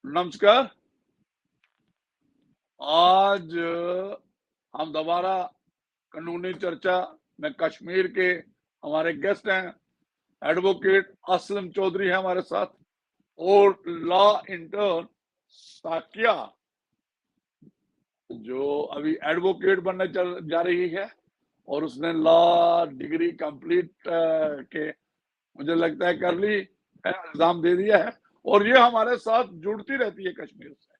नमस्कार। आज हम दोबारा कानूनी चर्चा में कश्मीर के हमारे गेस्ट हैं, एडवोकेट असलम चौधरी है हमारे साथ और लॉ इंटर्न साकिया जो अभी एडवोकेट बनने जा रही है और उसने लॉ डिग्री कंप्लीट के मुझे लगता है कर ली है, एग्जाम दे दिया है और ये हमारे साथ जुड़ती रहती है कश्मीर से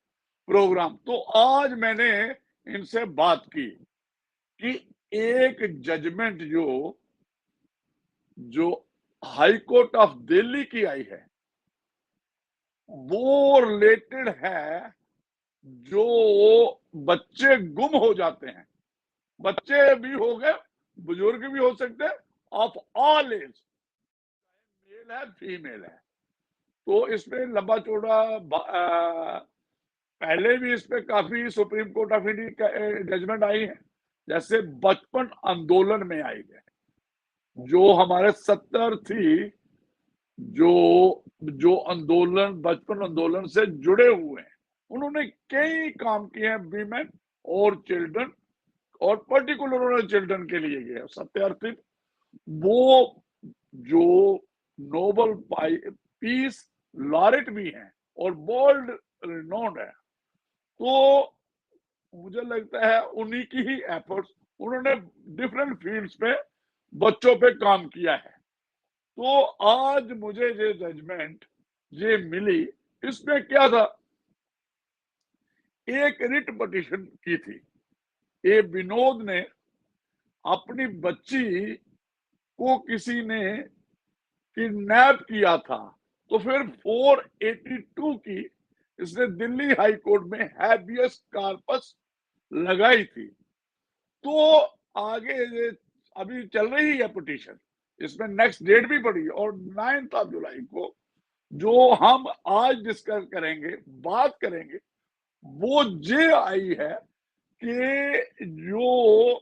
प्रोग्राम। तो आज मैंने इनसे बात की कि एक जजमेंट जो हाई कोर्ट ऑफ दिल्ली की आई है वो रिलेटेड है जो बच्चे गुम हो जाते हैं, बच्चे भी हो गए, बुजुर्ग भी हो सकते हैं, ऑफ ऑल एज, मेल है फीमेल है। तो इसमें लंबा चौड़ा पहले भी इस पे काफी supreme court of India judgement आई है, जैसे बचपन आंदोलन में आई है, जो हमारे 70 थी जो आंदोलन बचपन आंदोलन से जुड़े हुए हैं, उन्होंने कई काम किए हैं वीमेन और चिल्ड्रन, और पर्टिकुलर उन्होंने चिल्ड्रन के लिए किया। सत्यार्थी वो जो नोबल पीस लॉरेट भी हैं और वर्ल्ड रिनोन्ड है। तो मुझे लगता है उन्हीं की ही एफर्ट्स, उन्होंने डिफरेंट फील्ड्स पे बच्चों पे काम किया है। तो आज मुझे ये जजमेंट ये मिली, इसमें क्या था, एक रिट पिटीशन की थी। ए विनोद ने अपनी बच्ची को किसी ने किडनैप किया था, तो फिर 482 की इसने दिल्ली हाई कोर्ट में हैबियस कॉर्पस लगाई थी। तो आगे ये अभी चल रही है पिटीशन, इसमें नेक्स्ट डेट भी पड़ी और 9 जुलाई को जो हम आज डिस्कस करेंगे, बात करेंगे, वो ये आई है कि जो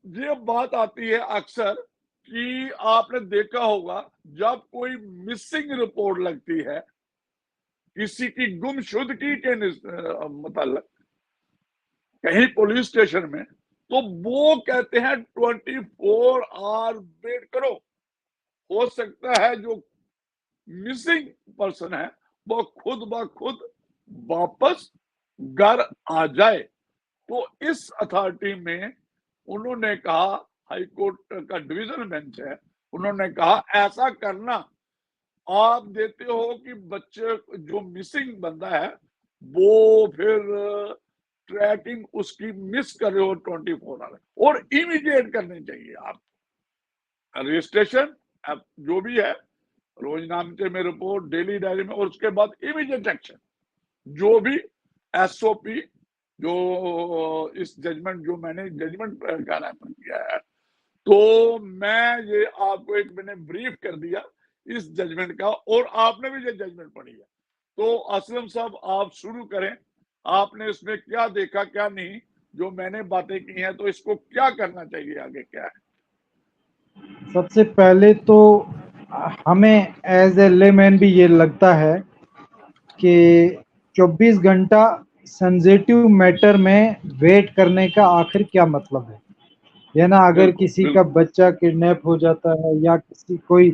ये बात आती है अक्सर कि आपने देखा होगा जब कोई मिसिंग रिपोर्ट लगती है किसी की गुमशुदगी के मतलब कहीं पुलिस स्टेशन में, तो वो कहते हैं 24 आवर वेट करो, हो सकता है जो मिसिंग पर्सन है वो खुद ब खुद वापस घर आ जाए। तो इस अथॉरिटी में उन्होंने कहा, हाई कोर्ट का डिवीजन बेंच है, उन्होंने कहा ऐसा करना, आप देते हो कि बच्चे जो मिसिंग बंदा है वो फिर ट्रैकिंग उसकी मिस कर रहे हो 24 आवर, और इमीडिएट करनी चाहिए आप रजिस्ट्रेशन जो भी है, रोजनामे में रिपोर्ट, डेली डायरी में, और उसके बाद इमीडिएट एक्शन, जो भी एसओपी जो इस जजमेंट जो मैंने जजमेंट का रेफर किया है। तो मैं ये आपको एक मैंने ब्रीफ कर दिया इस जजमेंट का, और आपने भी ये जजमेंट पढ़ी है। तो असलम साहब आप शुरू करें, आपने इसमें क्या देखा क्या नहीं, जो मैंने बातें की हैं, तो इसको क्या करना चाहिए, आगे क्या है? सबसे पहले तो हमें एज ए लेमैन भी ये लगता है कि 24 घंटा सेंसिटिव मैटर में वेट करने का आखिर क्या मतलब है। या ना, अगर बिल्कुल किसी का बिल्कुल बच्चा किडनैप हो जाता है या कोई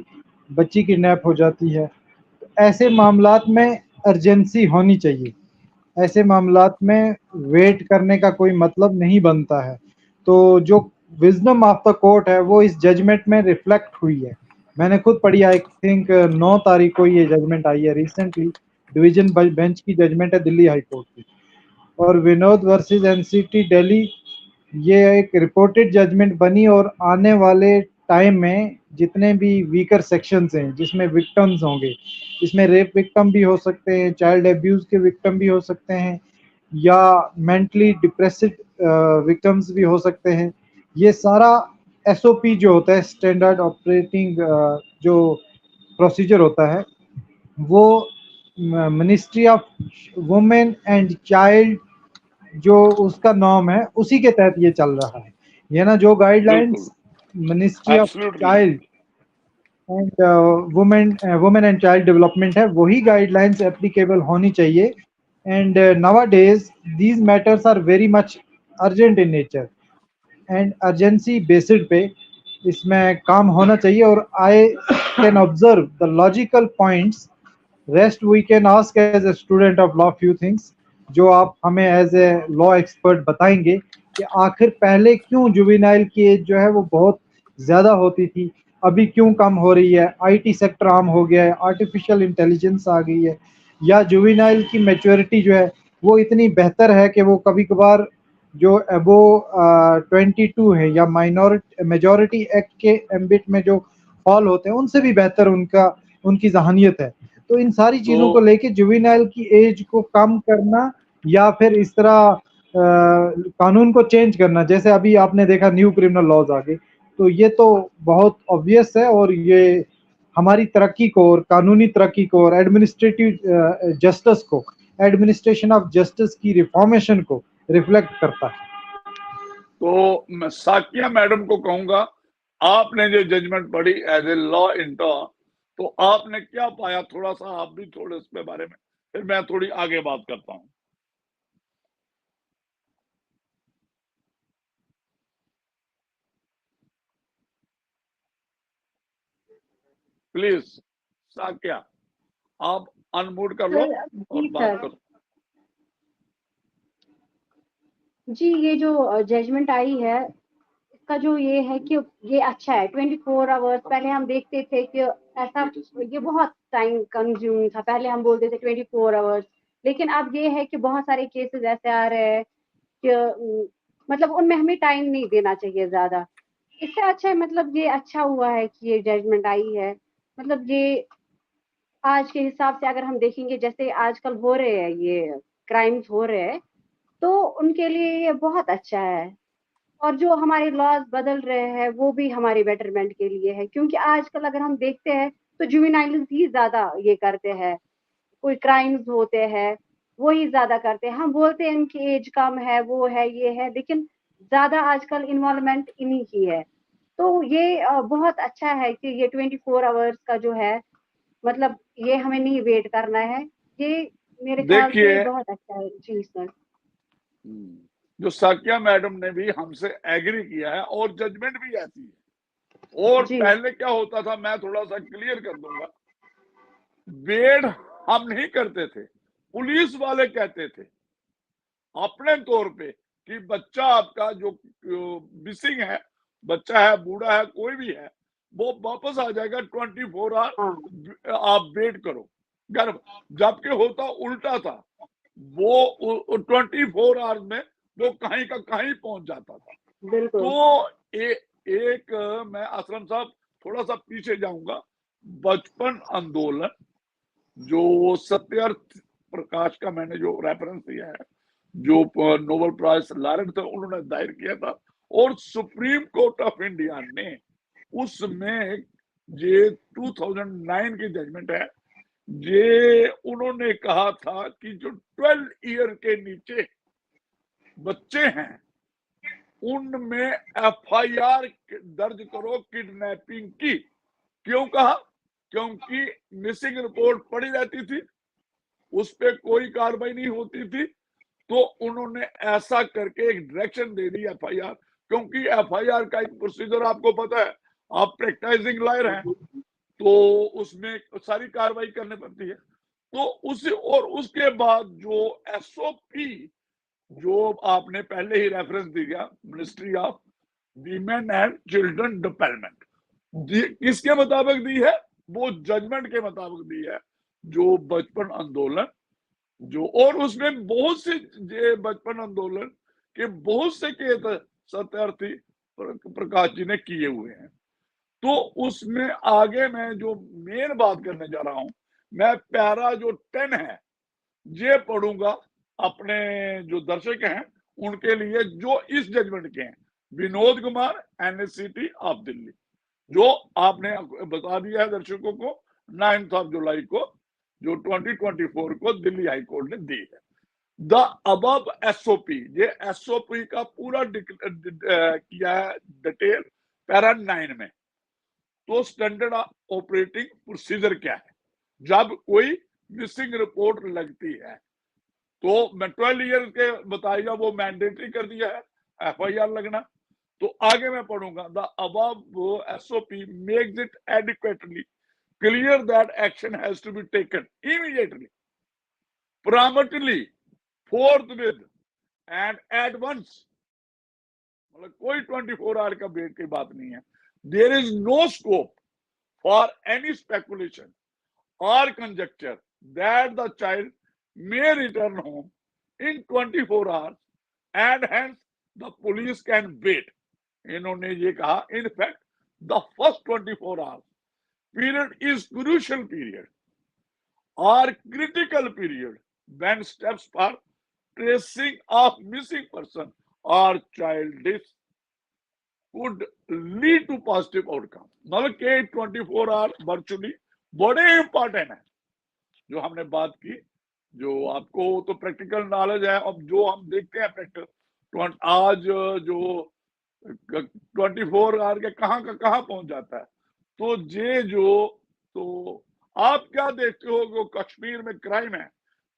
बच्ची किडनैप हो जाती है, तो ऐसे मामलात में अर्जेंसी होनी चाहिए। ऐसे मामलात में वेट करने का कोई मतलब नहीं बनता है। तो जो विजडम ऑफ द कोर्ट है वो इस जजमेंट में रिफ्लेक्ट हुई है। मैंने खुद पढ़ी, आई थिंक 9 तारीख को ये जजमेंट आई है रिसेंटली। डिवीजन बेंच की जजमेंट है दिल्ली हाई कोर्ट की। और विनोद वर्सेस एनसीटी दिल्ली, ये एक रिपोर्टेड जजमेंट बनी, और आने वाले टाइम में जितने भी वीकर सेक्शंस हैं जिसमें विक्टिम्स होंगे, इसमें रेप विक्टिम भी हो सकते हैं, चाइल्ड अब्यूज के विक्टिम भी हो सकते हैं, या मेंटली डिप्रेसिड विक्टिम्स भी हो सकते हैं। ये सारा एसओपी जो होता है, स्टैंडर्ड ऑपरेटिंग जो प्रोसीजर होता है, वो ministry of women and child जो उसका नाम है उसी के तहत ये चल रहा है। ये ना, जो गाइडलाइंस बिल्कुल ministry of absolutely child and women and child development है, वही गाइडलाइंस एप्लीकेबल होनी चाहिए। And nowadays these matters are very much urgent in nature and urgency based पे इसमें काम होना चाहिए। और I can observe the logical points, rest we can ask as a student of law few things, जो आप हमें एज ए लॉ एक्सपर्ट बताएंगे कि आखिर पहले क्यों जुवेनाइल की एज जो है वो बहुत ज़्यादा होती थी, अभी क्यों कम हो रही है। आईटी सेक्टर आम हो गया है, आर्टिफिशियल इंटेलिजेंस आ गई है, या जुवेनाइल की मैच्योरिटी जो है वो इतनी बेहतर है कि वो कभी कभार जो अबो 22 है या माइनॉरिटी मेजॉरिटी एक्ट के एम्बिट में जो फॉल होते हैं उनसे भी बेहतर उनकी जहानियत है। तो इन सारी चीज़ों को लेके जुवेनाइल की एज को कम करना या फिर इस तरह कानून को चेंज करना, जैसे अभी आपने देखा न्यू क्रिमिनल लॉज आ गए, तो ये तो बहुत ऑब्वियस है और ये हमारी तरक्की को और कानूनी तरक्की को और एडमिनिस्ट्रेटिव जस्टिस को, एडमिनिस्ट्रेशन ऑफ जस्टिस की रिफॉर्मेशन को रिफ्लेक्ट करता है। तो मैं साकिया मैडम को कहूंगा, आपने जो जजमेंट पढ़ी एज ए लॉ इंटर, तो आपने क्या पाया, थोड़ा सा आप भी थोड़े इसके बारे में, फिर मैं थोड़ी आगे बात करता हूं। प्लीज साकिया, आप अनम्यूट कर लो और बात करो। जी, ये जो जजमेंट आई है इसका जो ये है कि ये अच्छा है। 24 आवर्स पहले हम देखते थे कि ऐसा, ये बहुत टाइम कंज्यूमिंग था। पहले हम बोलते थे 24 आवर्स, लेकिन अब ये है कि बहुत सारे केसेस ऐसे आ रहे हैं कि मतलब उनमें हमें टाइम नहीं देना चाहिए ज्यादा। इससे अच्छा है, मतलब ये अच्छा हुआ है कि ये जजमेंट आई है। मतलब ये आज के हिसाब से अगर हम देखेंगे, जैसे आजकल हो रहे हैं ये क्राइम्स हो रहे हैं, तो उनके लिए ये बहुत अच्छा है। और जो हमारे लॉज बदल रहे हैं वो भी हमारे बेटरमेंट के लिए है, क्योंकि आजकल अगर हम देखते हैं तो जुवेनाइल्स ही ज्यादा ये करते हैं, कोई क्राइम्स होते हैं वो ही ज्यादा करते हैं। हम बोलते हैं इनकी एज कम है, वो है, ये है, लेकिन ज्यादा आजकल इन्वॉल्वमेंट इन्हीं की है। तो ये बहुत अच्छा है कि ये 24 आवर्स का जो है, मतलब ये हमें नहीं वेट करना है। ये मेरे ख्याल से देखिए, बहुत अच्छा है। जी सर। जो साकिया मैडम ने भी हमसे एग्री किया है और जजमेंट भी ऐसी है। और जी पहले क्या होता था, मैं थोड़ा सा क्लियर कर दूंगा, वेट हम नहीं करते थे, पुलिस वाले कहते थे अपने तौर पे कि बच्चा आपका जो मिसिंग है, बच्चा है, बूढ़ा है, कोई भी है, वो वापस आ जाएगा 24 हाँ, आवर, आप वेट करो घर। जबकि होता उल्टा था, वो 24 आवर्स में वो कहीं का कहीं पहुंच जाता था। बिल्कुल। तो एक मैं असलम साहब थोड़ा सा पीछे जाऊंगा, बचपन आंदोलन जो सत्यार्थ प्रकाश का मैंने जो रेफरेंस दिया है, जो नोबेल प्राइज लॉरेंट थे, उन्होंने दायर किया था, और सुप्रीम कोर्ट ऑफ इंडिया ने उसमें ये 2009 की जजमेंट है, ये उन्होंने कहा था कि जो 12 ईयर के नीचे बच्चे हैं उनमें एफआईआर दर्ज करो किडनैपिंग की। क्यों कहा? क्योंकि मिसिंग रिपोर्ट पड़ी रहती थी, उस पर कोई कार्रवाई नहीं होती थी। तो उन्होंने ऐसा करके एक डायरेक्शन दे दी एफआईआर, क्योंकि एफआईआर का एक प्रोसीजर आपको पता है, आप प्रैक्टिसिंग लॉयर हैं तो उसमें सारी कार्रवाई करनी पड़ती है। तो और उसके बाद जो एसओपी जो आपने पहले ही रेफरेंस दिया, ministry of women and children development, किसके मुताबिक दी है? वो जजमेंट के मुताबिक दी है, जो बचपन आंदोलन जो, और उसमें बहुत से बचपन आंदोलन के बहुत से केस सत्यार्थी प्रकाश जी ने किए हुए हैं। तो उसमें आगे मैं जो मेन बात करने जा रहा हूं, मैं पैरा जो 10 है ये पढ़ूंगा अपने जो दर्शक हैं उनके लिए, जो इस जजमेंट के हैं, विनोद कुमार, एनएससीटी ऑफ दिल्ली, जो आपने बता दिया है दर्शकों को 9 जुलाई को, जो 2024 को दिल्ली हाई कोर्ट ने दी है। द अबव एसओपी, ये एसओपी का पूरा किया है डिटेल पैरा 9 में। तो स्टैंडर्ड ऑपरेटिंग प्रोसीजर क्या है जब कोई मिसिंग रिपोर्ट लगती है। तो मैं 12 ईयर के बताइएगा, वो मैंडेटरी कर दिया है FIR लगना। तो आगे मैं पढ़ूंगा, the above SOP makes it adequately clear that action has to be taken immediately, promptly, forthwith and at once. मतलब कोई 24 आवर का वेट की बात नहीं है। There is no scope for any speculation और conjecture that the child may return home in 24 hours and hence the police can wait. इन्होंने ये कहा, in fact the first 24 hours period is crucial period or critical period when steps for tracing of missing person or child is could lead to positive outcome. मतलब के 24 our virtually बड़े important है। जो हमने बात की, जो आपको तो प्रैक्टिकल नॉलेज है, अब जो हम देखते हैं प्रैक्टिकल आज जो 24 आवर के कहाँ का कहाँ पहुंच जाता है। तो ये जो तो आप क्या देखते हो जो कश्मीर में क्राइम है,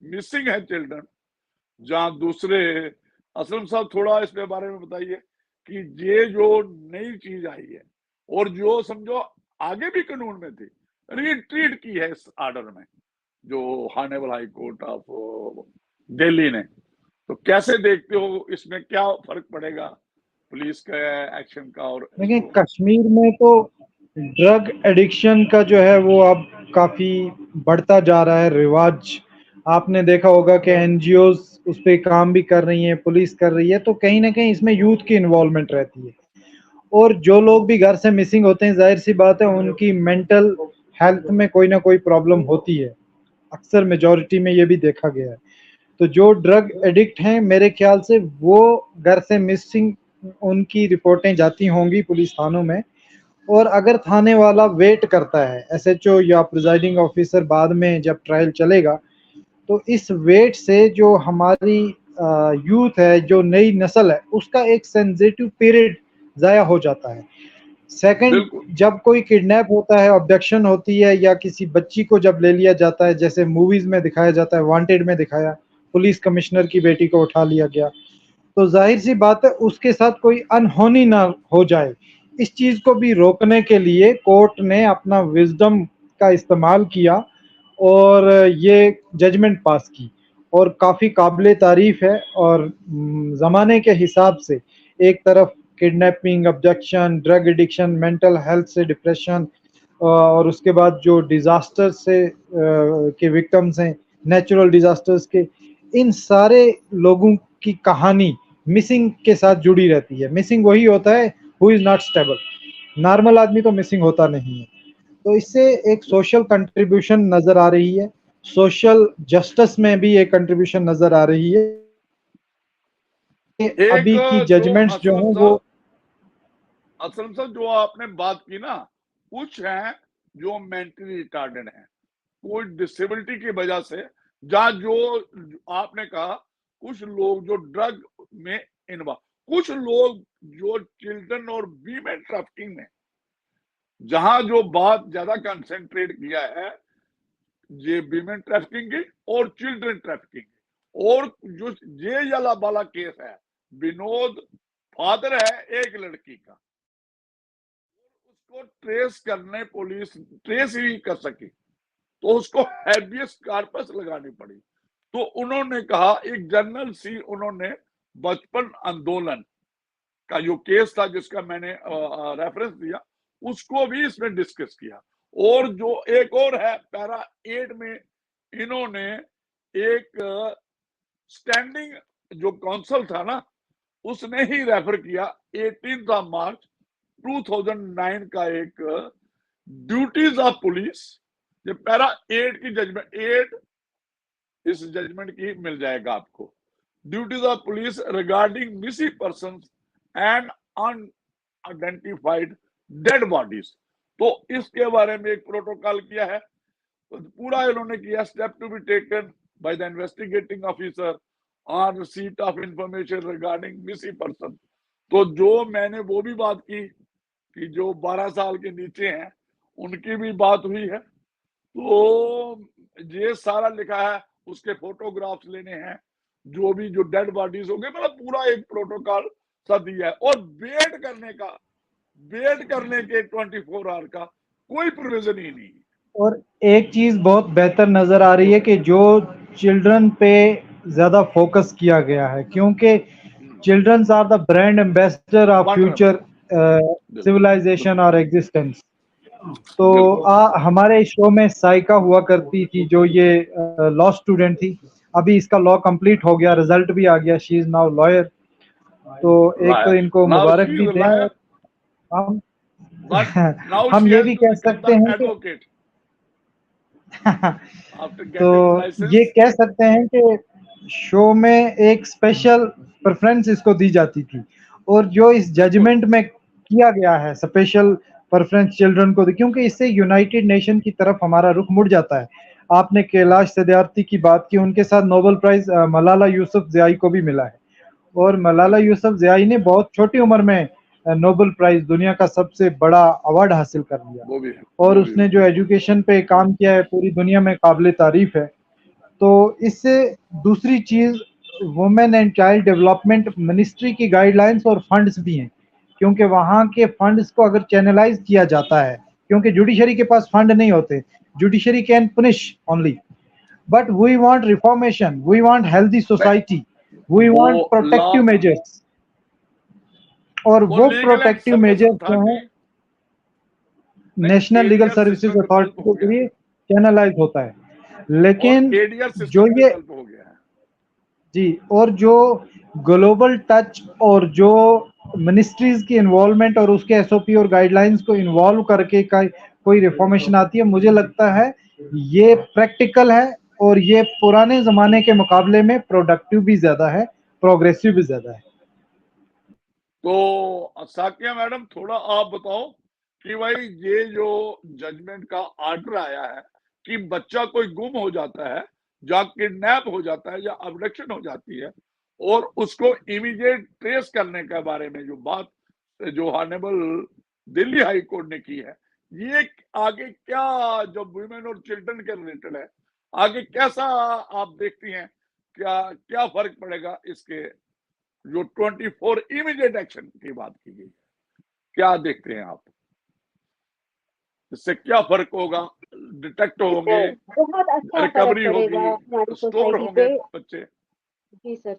मिसिंग है चिल्ड्रन, जहां दूसरे असलम साहब थोड़ा इसके बारे में बताइए कि ये जो नई चीज आई है और जो समझो आगे भी कानून में थी, रिट्रीट की है इस ऑर्डर में जो हानेबल हाई कोर्ट ऑफ दिल्ली ने। तो कैसे देखते हो, इसमें क्या फर्क पड़ेगा पुलिस के एक्शन का? और देखिए, कश्मीर में तो ड्रग एडिक्शन का जो है वो अब काफी बढ़ता जा रहा है रिवाज। आपने देखा होगा कि NGOs उस पे काम भी कर रही हैं, पुलिस कर रही है, तो कहीं ना कहीं इसमें यूथ की इन्वॉल्वमेंट रहती है। और जो लोग भी घर से मिसिंग होते हैं, जाहिर सी बात है उनकी मेंटल हेल्थ में कोई ना कोई प्रॉब्लम होती है, अक्सर मेजॉरिटी में ये भी देखा गया है। तो जो ड्रग एडिक्ट हैं, मेरे ख्याल से वो घर से मिसिंग, उनकी रिपोर्टें जाती होंगी पुलिस थानों में, और अगर थाने वाला वेट करता है, SHO या प्रिजाइडिंग ऑफिसर बाद में जब ट्रायल चलेगा, तो इस वेट से जो हमारी यूथ है, जो नई नस्ल है, उसका एक सेंसिटिव पीरियड ज़ाया हो जाता है। सेकंड, बिल्कुल जब कोई किडनैप होता है, अब्डक्शन होती है, या किसी बच्ची को जब ले लिया जाता है, जैसे मूवीज में दिखाया जाता है, वांटेड में दिखाया, पुलिस कमिश्नर की बेटी को उठा लिया गया, तो जाहिर सी बात है उसके साथ कोई अनहोनी ना हो जाए। इस चीज को भी रोकने के लिए कोर्ट ने अपना विजडम का इस्तेमाल किया और ये जजमेंट पास की, और काफ़ी काबिल तारीफ है। और ज़माने के हिसाब से एक तरफ kidnapping, abduction, drug addiction, mental health से डिप्रेशन, और उसके बाद जो डिज़ास्टर से के विक्टिम्स हैं, नेचुरल डिज़ास्टर्स के, इन सारे लोगों की कहानी मिसिंग के साथ जुड़ी रहती है। मिसिंग वही होता है who is not stable, normal आदमी तो मिसिंग होता नहीं है। तो इससे एक सोशल कंट्रीब्यूशन नजर आ रही है, सोशल जस्टिस में भी एक कंट्रीब्यूशन नजर आ रही है। एक अभी की जजमेंट्स जो हैं वो असलम साहब जो आपने बात की ना, कुछ हैं जो मेंटली रिटार्डेड हैं, कोई डिसेबिलिटी की वजह से, जहां जो आपने कहा कुछ लोग जो ड्रग में इन्वॉल्व, कुछ लोग जो चिल्ड्रन और वीमेन ट्रैफिकिंग में, जहां जो बात ज्यादा कंसेंट्रेट किया है ये वीमेन ट्रैफिकिंग की और चिल्ड्रन ट्रैफिकिंग, और जो ये वाला वाला केस है, विनोद फादर है एक लड़की का, उसको ट्रेस करने पुलिस ट्रेस ही कर सकी तो उसको हैबियस कार्पस लगानी पड़ी। तो उन्होंने कहा, एक जनरल सी उन्होंने बचपन आंदोलन का जो केस था जिसका मैंने रेफरेंस दिया, उसको भी इसमें डिस्कस किया। और जो एक और है पैरा 8 में, इन्होंने एक स्टैंडिंग जो काउंसिल था ना, उसने ही रेफर किया 18 मार्च 2009 का एक ड्यूटीज ऑफ पुलिस, ये पैरा 8 की जजमेंट 8 इस जजमेंट की मिल जाएगा आपको, duties of police regarding missing persons and unidentified dead bodies. तो इसके बारे में एक प्रोटोकॉल किया है, तो पूरा इन्होंने किया, step to be taken by the investigating officer on receipt of information regarding missing person. तो जो मैंने वो भी बात की कि जो 12 साल के नीचे हैं उनकी भी बात हुई है। तो ये सारा लिखा है, उसके फोटोग्राफ्स लेने हैं, जो भी जो डेड बॉडीज होंगे, मतलब पूरा एक प्रोटोकॉल सा दिया है। और वेट करने के 24 आवर का कोई प्रोविजन ही नहीं है। और एक चीज बहुत बेहतर नजर आ रही है कि जो चिल्ड्रन पे ज्यादा फोकस किया गया है, क्योंकि childrens are the brand ambassador of future civilisation और एग्जिस्टेंस। तो हमारे शो में साइका हुआ करती थी, जो ये लॉ स्टूडेंट थी। अभी इसका लॉ कंप्लीट हो गया, रिजल्ट भी आ गया, शी इज नाउ लॉयर। तो एक तो इनको मुबारक भी दें। हम ये भी कह सकते हैं कि तो ये कह सकते हैं कि शो में एक स्पेशल प्रेफरेंस इसको दी जाती थी, और जो इस जजमेंट में किया गया है स्पेशल प्रेफरेंस चिल्ड्रन को, क्योंकि इससे यूनाइटेड नेशन की तरफ हमारा रुख मुड़ जाता है। आपने कैलाश सत्यार्थी की बात की, उनके साथ नोबेल प्राइज मलाला यूसुफजई को भी मिला है, और मलाला यूसुफजई ने बहुत छोटी उम्र में नोबेल प्राइज, दुनिया का सबसे बड़ा अवार्ड हासिल कर लिया, और उसने जो एजुकेशन पे काम किया है पूरी दुनिया में काबिल तारीफ है। तो इससे दूसरी चीज, women and child development ministry की गाइडलाइंस और फंड्स भी हैं, क्योंकि वहाँ के फंड्स को अगर चैनलाइज किया जाता है, क्योंकि जुडिशरी के पास फंड नहीं होते, judiciary can punish only, but we want reformation, we want healthy society, we want protective measures, और वो प्रोटेक्टिव मेजर्स जो है नेशनल लीगल सर्विसेज अथॉरिटी के जरिए चैनलाइज होता है। लेकिन जो ये जी, और जो ग्लोबल टच और जो मिनिस्ट्रीज की इन्वॉल्वमेंट और उसके एसओपी और गाइडलाइंस को इन्वॉल्व करके कोई रिफॉर्मेशन आती है, मुझे लगता है ये प्रैक्टिकल है, और ये पुराने जमाने के मुकाबले में प्रोडक्टिव भी ज्यादा है, प्रोग्रेसिव भी ज्यादा है। तो साकिया मैडम, थोड़ा आप बताओ कि भाई ये जो जजमेंट का ऑर्डर आया है कि बच्चा कोई गुम हो जाता है, या किडनैप हो जाता है, या अबडक्शन हो जाती है, और उसको इमीडिएट ट्रेस करने के बारे में जो बात जो ऑनरेबल दिल्ली हाई कोर्ट ने की है, ये आगे क्या, जो वुमेन और चिल्ड्रन के रिलेटेड है, आगे कैसा आप देखती हैं, क्या फर्क पड़ेगा इसके, जो 24 इमीडिएट एक्शन की बात की गई, क्या देखते हैं आप, इससे क्या फर्क होगा, डिटेक्ट होंगे, बहुत अच्छा रिकवरी फर्क पड़ेगा होगी, हमारी स्टोर सोसाइटी होंगे पे। बच्चे? जी सर,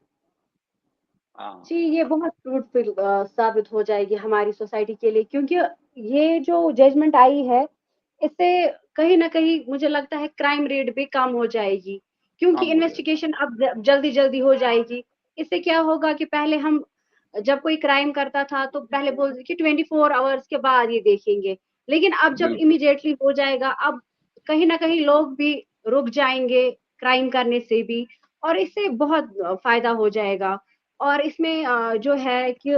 हाँ जी ये बहुत फ्रूटफुल साबित हो जाएगी हमारी सोसाइटी के लिए, क्योंकि ये जो जजमेंट आई है, इससे कहीं ना कहीं मुझे लगता है क्राइम रेट भी कम हो जाएगी, क्योंकि इन्वेस्टिगेशन अब जल्दी जल्दी हो जाएगी। इससे क्या होगा कि पहले हम जब कोई क्राइम करता था तो पहले बोलते कि 24 आवर्स के बाद ये देखेंगे, लेकिन अब जब इमीडिएटली हो जाएगा, अब कहीं ना कहीं लोग भी रुक जाएंगे क्राइम करने से भी, और इससे बहुत फायदा हो जाएगा। और इसमें जो है कि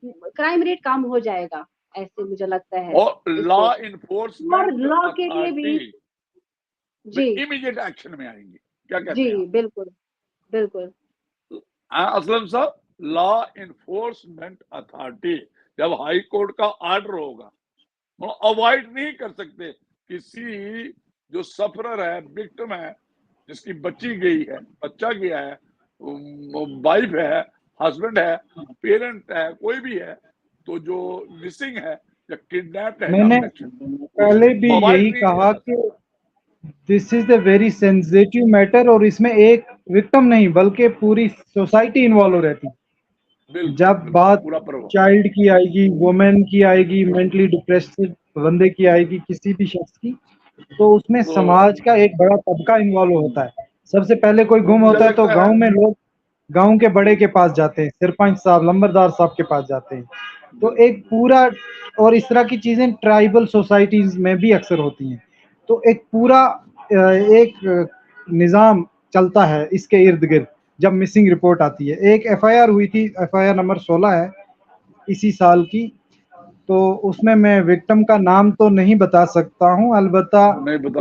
क्राइम रेट कम हो जाएगा, ऐसे मुझे लगता है। और लॉ इन्फोर्समेंट लॉ के लिए भी जी इमीडिएट एक्शन में आएंगे, क्या कहते जी हैं? बिल्कुल बिल्कुल। असलम साहब, लॉ इन्फोर्समेंट अथॉरिटी जब हाई कोर्ट का ऑर्डर होगा, वो अवॉइड नहीं कर सकते किसी जो सफरर है, विक्टिम है, जिसकी बच्ची गई है, बच्चा गया है, वाइफ है, हस्बैंड है, पेरेंट है, कोई भी है, तो जो मिसिंग है या किडनैप्ड है, मैंने पहले भी यही कहा कि this is a very sensitive matter, और इसमें एक विक्टिम नहीं बल्कि पूरी सोसाइटी इन्वॉल्व रहती है। जब बात चाइल्ड की आएगी, वुमेन की आएगी, मेंटली डिप्रेस्ड बंदे की आएगी, किसी भी शख्स की, तो उसमें समाज का एक बड़ा तबका इन्वॉल्व होता है। सबसे पहले कोई गुम होता है तो गांव में लोग गांव के बड़े के पास जाते हैं, सरपंच साहब, लंबरदार साहब के पास जाते हैं। तो एक पूरा, और इस तरह की चीजें ट्राइबल सोसाइटीज में भी अक्सर होती हैं। तो एक पूरा एक निज़ाम चलता है इसके इर्द गिर्द। जब मिसिंग रिपोर्ट आती है, एक एफआईआर हुई थी, एफआईआर नंबर 16 है इसी साल की, तो उसमें मैं विक्टिम का नाम तो नहीं बता सकता हूं, अलबत्ता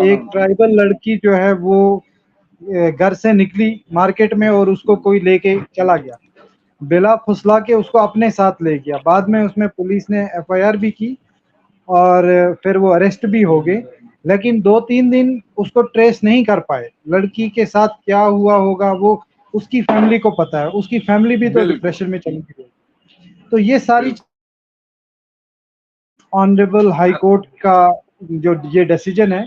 एक ट्राइबल लड़की जो है वो घर से निकली मार्केट में, और उसको कोई लेके चला गया, बिला फुसला के उसको अपने साथ ले गया। बाद में उसमें पुलिस ने एफआईआर भी की, और फिर वो अरेस्ट भी हो गए, लेकिन 2-3 दिन उसको ट्रेस नहीं कर पाए। लड़की के साथ क्या हुआ होगा वो उसकी फैमिली को पता है, उसकी फैमिली भी तो बिल्कुल डिप्रेशन में चली गई। तो ये सारी बिल्कुल ऑनरेबल हाई कोर्ट का जो ये डिसीजन है,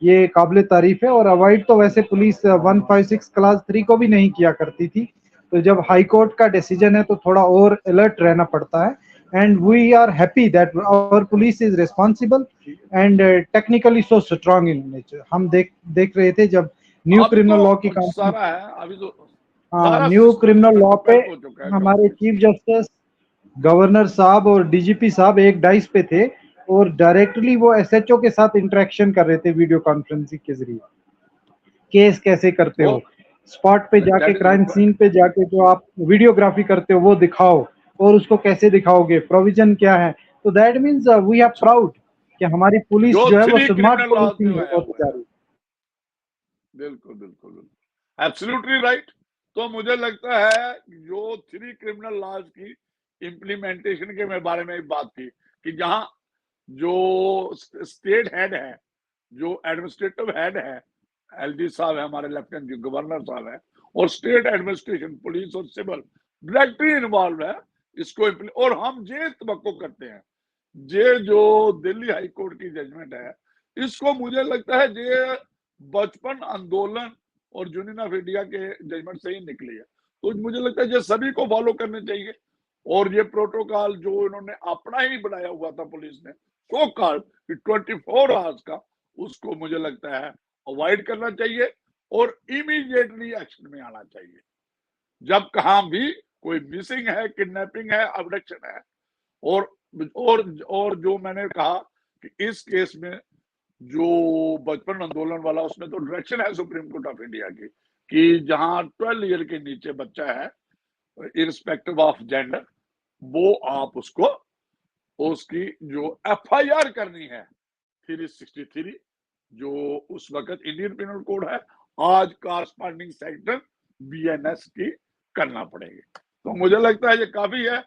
ये काबिल तारीफ है। और अवॉइड तो वैसे पुलिस 156 क्लास 3 को भी नहीं किया करती थी, तो जब हाई कोर्ट का डिसीजन है तो थोड़ा और अलर्ट रहना पड़ता है। And we are happy that our police is responsible and technically so strong in nature. हम देख रहे थे जब न्यू अब क्रिमिनल लॉ की तो काउंसिल, सारा है, अभी तो हाँ, सारा न्यू सिस्टम क्रिमिनल जो है लॉ पे परफेक्ट हो चुका है हमारे कंप्लीट। चीफ जस्टिस, गवर्नर साहब और डीजीपी साहब एक डाइस पे थे और डायरेक्टली वो एसएचओ के साथ इंटरेक्शन कर रहे थे वीडियो कॉन्फ्रेंसिंग के जरिए। केस कैसे करते वो हो, स्पॉट पे जाके, दैट इज क्राइम सीन पे जाके जो आप वीडियोग्राफी करते हो वो दिखाओ, और उसको कैसे दिखाओगे, प्रोविजन क्या है। तो दैट मीन्स वी आर अच्छा, प्राउड कि हमारी पुलिस जो जो है वो 3 स्मार्ट क्रिमिनल लॉज में पुलिसिंग आया होती हुआ जा है। रही है। बिल्कुल बिल्कुल बिल्कुल, एब्सोल्युटली राइट। तो मुझे लगता है जो 3 क्रिमिनल लॉज की इम्प्लीमेंटेशन के बारे में एक बात थी कि जहां जो स्टेट हेड है, जो एडमिनिस्ट्रेटिव हेड है, एलजी साहब है, हमारे लेफ्टिनेंट गवर्नर साहब है, और स्टेट एडमिनिस्ट्रेशन, पुलिस और सिविल डायरेक्टली इन्वॉल्व है इसको और हम ये तवक्को करते हैं ये जो दिल्ली हाई कोर्ट की जजमेंट है, इसको मुझे लगता है ये बचपन आंदोलन और यूनियन ऑफ इंडिया के जजमेंट से ही निकली है। तो मुझे लगता है ये सभी को फॉलो करने चाहिए। और ये प्रोटोकॉल जो इन्होंने अपना ही बनाया हुआ था पुलिस ने, सो कॉल्ड 24 आवर्स का, उसको मुझे लगता है अवॉइड करना चाहिए और इमीडिएटली एक्शन में आना चाहिए। जब कहाँ भी कोई मिसिंग है, किडनैपिंग है, अबडक्शन है, और और जो मैंने कहा कि इस केस में जो बचपन आंदोलन वाला, उसमें तो डायरेक्शन है सुप्रीम कोर्ट ऑफ इंडिया की कि जहां 12 ईयर के नीचे बच्चा है, इररिस्पेक्टिव ऑफ जेंडर, वो आप उसको उसकी जो एफआईआर करनी है 363, जो उस वक्त इंडियन पिनल कोड है, आज कॉरस्पॉन्डिंग सेक्शन बीएनएस की करना पड़ेगी। तो मुझे लगता है ये काफी है,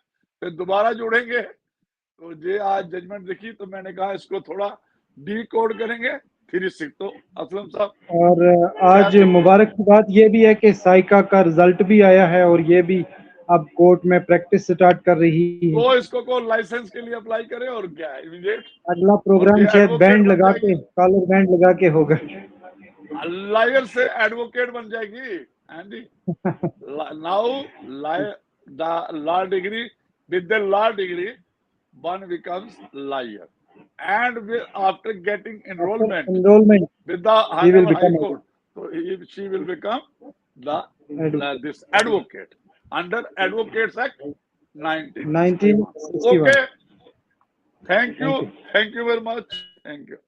फिर दोबारा जोड़ेंगे। तो ये आज जजमेंट देखी तो मैंने कहा इसको थोड़ा डी कोड करेंगे 36। तो असलम साहब, और आज क्या मुबारक की बात ये भी है कि साइका का रिजल्ट भी आया है और ये भी अब कोर्ट में प्रैक्टिस स्टार्ट कर रही है। तो इसको को लाइसेंस के लिए अप्लाई करे और क्या है इमीडिएट, अगला और प्रोग्राम ये शायद एडवोकेट बैंड बन लगा के, जाएगी, कॉलर बैंड लगा के होगा। लायर से एडवोकेट बन जाएगी। Andy now the law degree, with the law degree one becomes liar, and after getting After enrollment enrollment, with the he will Honorable High become Court, so she will become the advocate. this advocate under Advocates Act 1961. 1961. Okay, thank Thank you. you very much, thank you.